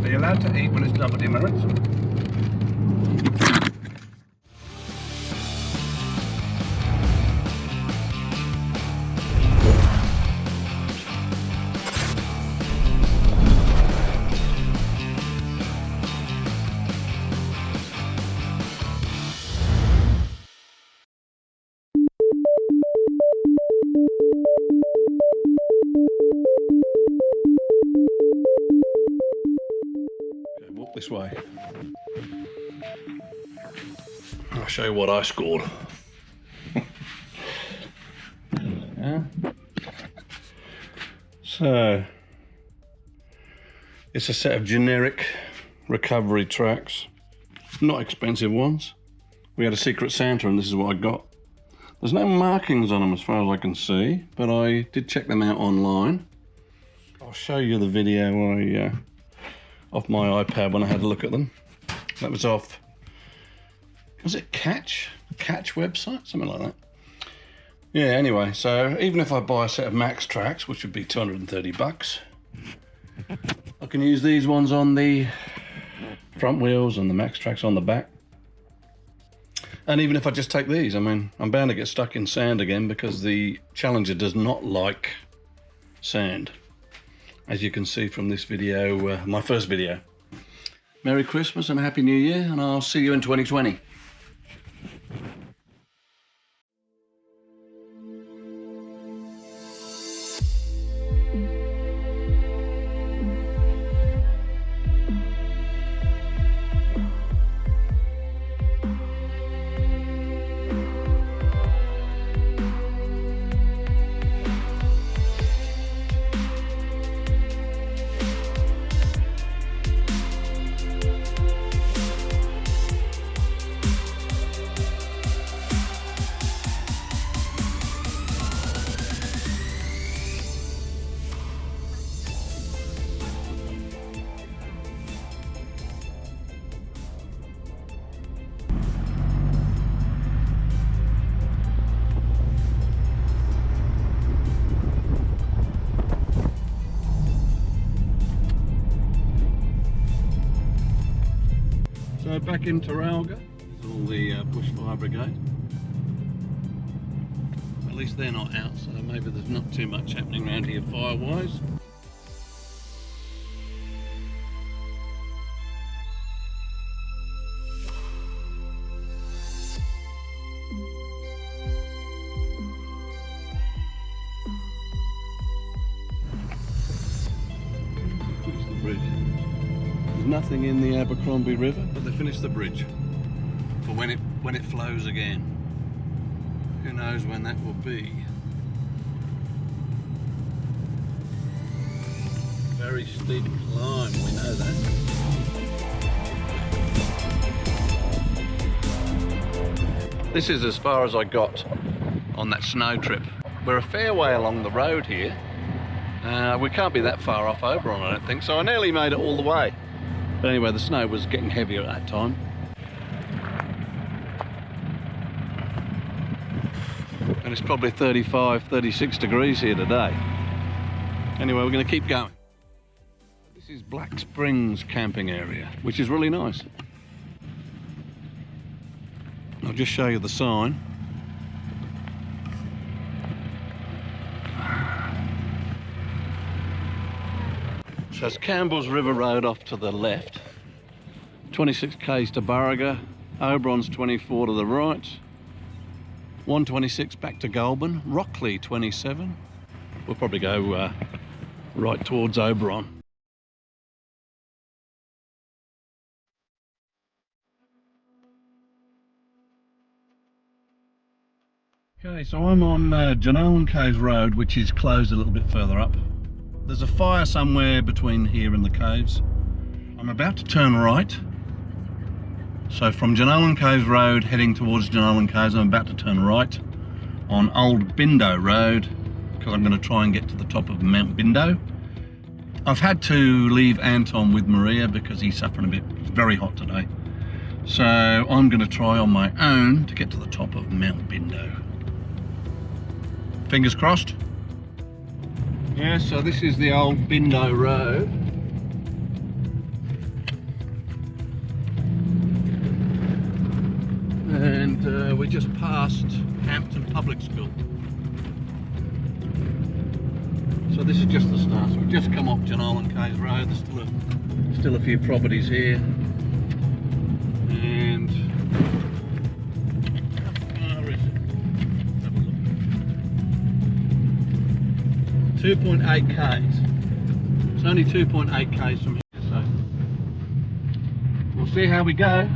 Are you allowed to eat when it's double demerits? Walk this way. I'll show you what I scored. Yeah. So it's a set of generic recovery tracks, not expensive ones. We had a Secret Santa and this is what I got. There's no markings on them as far as I can see, but I did check them out online. I'll show you the video off my iPad when I had a look at them. That was off, was it Catch website? Something like that. Yeah, anyway, so even if I buy a set of max tracks, which would be 230 bucks, I can use these ones on the front wheels and the max tracks on the back. And even if I just take these, I mean, I'm bound to get stuck in sand again because the Challenger does not like sand. As you can see from this video, my first video. Merry Christmas and Happy New Year, and I'll see you in 2020. So back in Taralga, there's all the bushfire brigade. At least they're not out, so maybe there's not too much happening around here fire-wise. Finish the bridge. There's nothing in the Abercrombie River, but they finished the bridge for when it flows again. Who knows when that will be? Very steep climb, we know that. This is as far as I got on that snow trip. We're a fair way along the road here. We can't be that far off Oberon, I don't think, so I nearly made it all the way. But anyway, the snow was getting heavier at that time. And it's probably 35, 36 degrees here today. Anyway, we're going to keep going. This is Black Springs camping area, which is really nice. I'll just show you the sign. So it's Campbell's River Road off to the left. 26 k's to Burriga. Oberon's 24 to the right. 126 back to Goulburn. Rockley 27. We'll probably go right towards Oberon. Okay, so I'm on Jenolan Caves Road, which is closed a little bit further up. There's a fire somewhere between here and the caves. I'm about to turn right. So from Jenolan Caves Road heading towards Jenolan Caves, I'm about to turn right on Old Bindo Road because I'm going to try and get to the top of Mount Bindo. I've had to leave Anton with Maria because he's suffering a bit. It's very hot today. So I'm going to try on my own to get to the top of Mount Bindo. Fingers crossed. Yeah, so this is the Old Bindo Road. we just passed Hampton Public School. So this is just the start. So we've just come off John Olin Cays Road. There's still a few properties here. And how far is it? Let's have a look. 2.8 k's. It's only 2.8 k's from here, so we'll see how we go.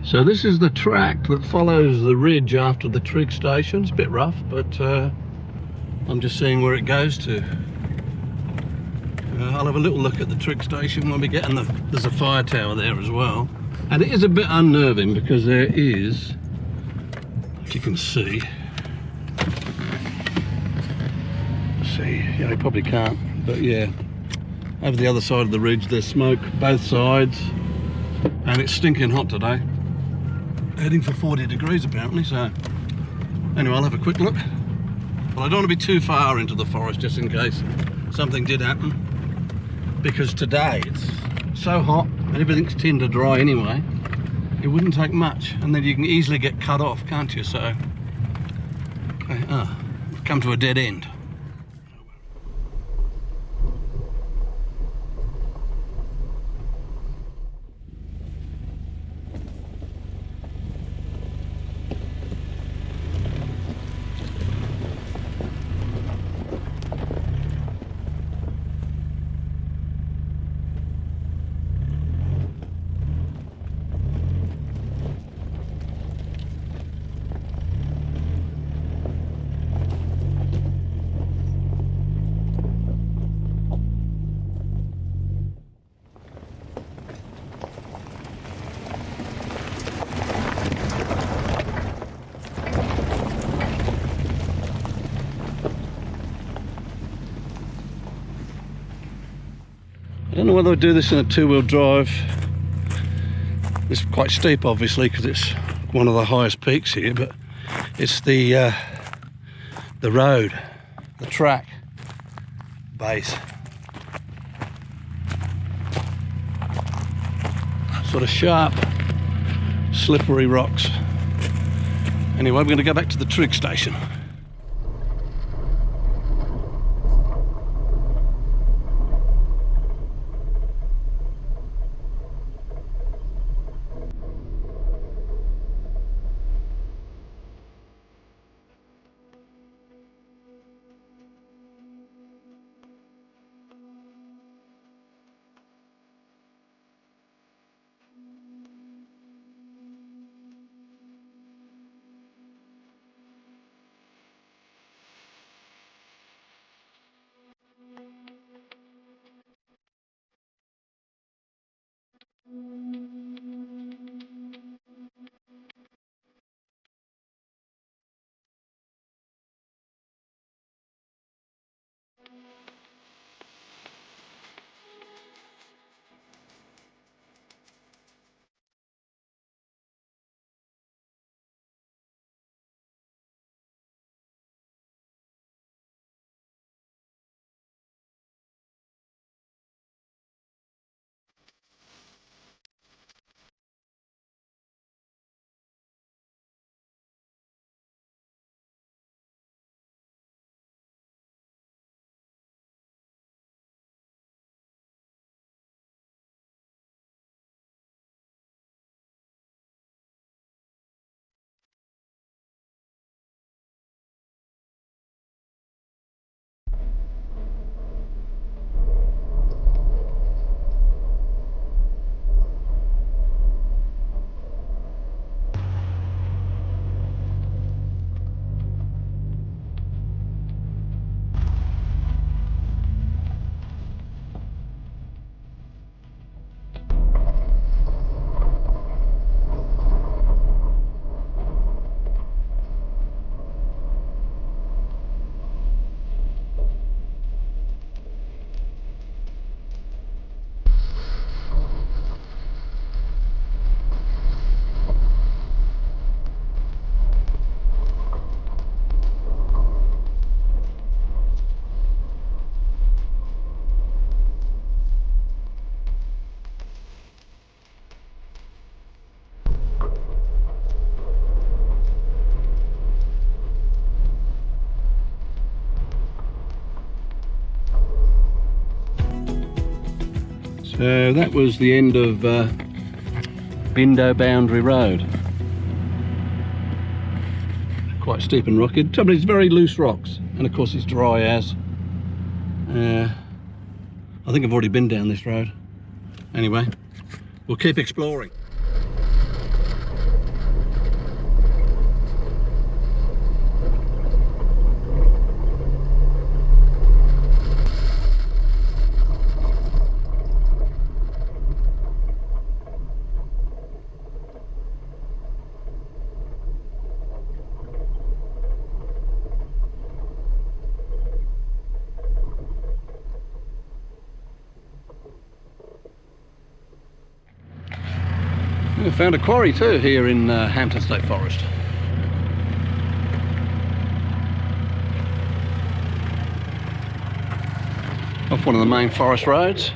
So this is the track that follows the ridge after the trig station. It's a bit rough, but I'm just seeing where it goes to. I'll have a little look at the trig station when we get in. There's a fire tower there as well. And it is a bit unnerving because there is, if you can see, yeah, you probably can't, but yeah, over the other side of the ridge there's smoke both sides, and it's stinking hot today. Heading for 40 degrees apparently, so anyway, I'll have a quick look. But I don't want to be too far into the forest just in case something did happen, because today it's so hot and everything's tinder dry anyway, it wouldn't take much, and then you can easily get cut off, can't you? So okay, we've come to a dead end. I don't know whether I'd do this in a two-wheel drive. It's quite steep obviously because it's one of the highest peaks here, but it's the road, the track base. Sort of sharp, slippery rocks. Anyway, we're going to go back to the trig station. So that was the end of Bindo Boundary Road. Quite steep and rocky. Trouble is, it's very loose rocks, and of course it's dry as. I think I've already been down this road. Anyway, we'll keep exploring. I found a quarry too here in Hampton State Forest. Off one of the main forest roads.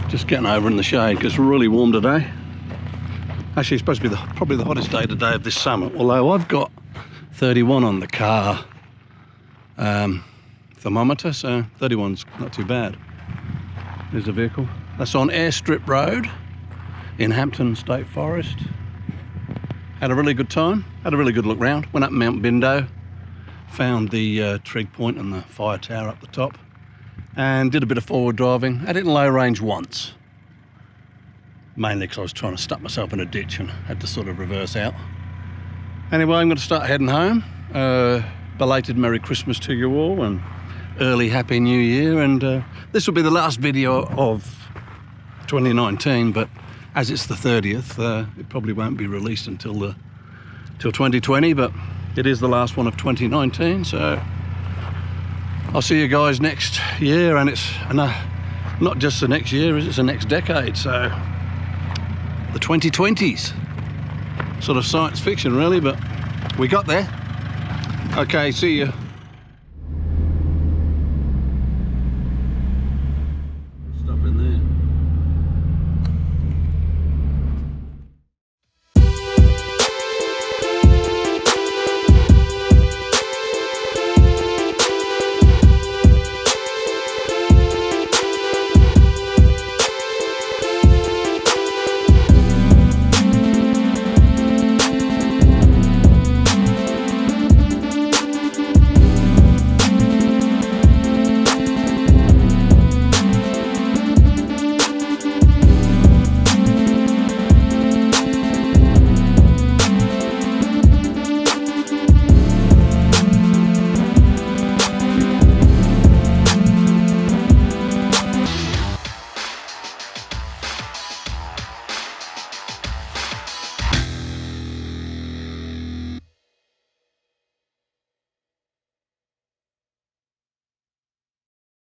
Just getting over in the shade because it's really warm today. Actually, it's supposed to be probably the hottest day today of this summer, although I've got 31 on the car thermometer, so 31's not too bad. There's a vehicle. That's on Airstrip Road in Hampton State Forest. Had a really good time, had a really good look round. Went up Mount Bindo, found the trig point and the fire tower up the top, and did a bit of forward driving. I did low range once, mainly because I was trying to stuck myself in a ditch and had to sort of reverse out. Anyway, I'm going to start heading home. Belated Merry Christmas to you all and early Happy New Year, and this will be the last video of 2019, but as it's the 30th, it probably won't be released until 2020, but it is the last one of 2019, so I'll see you guys next year. And it's not just the next year, it's the next decade, so the 2020s. Sort of science fiction really, but we got there. Okay, see you.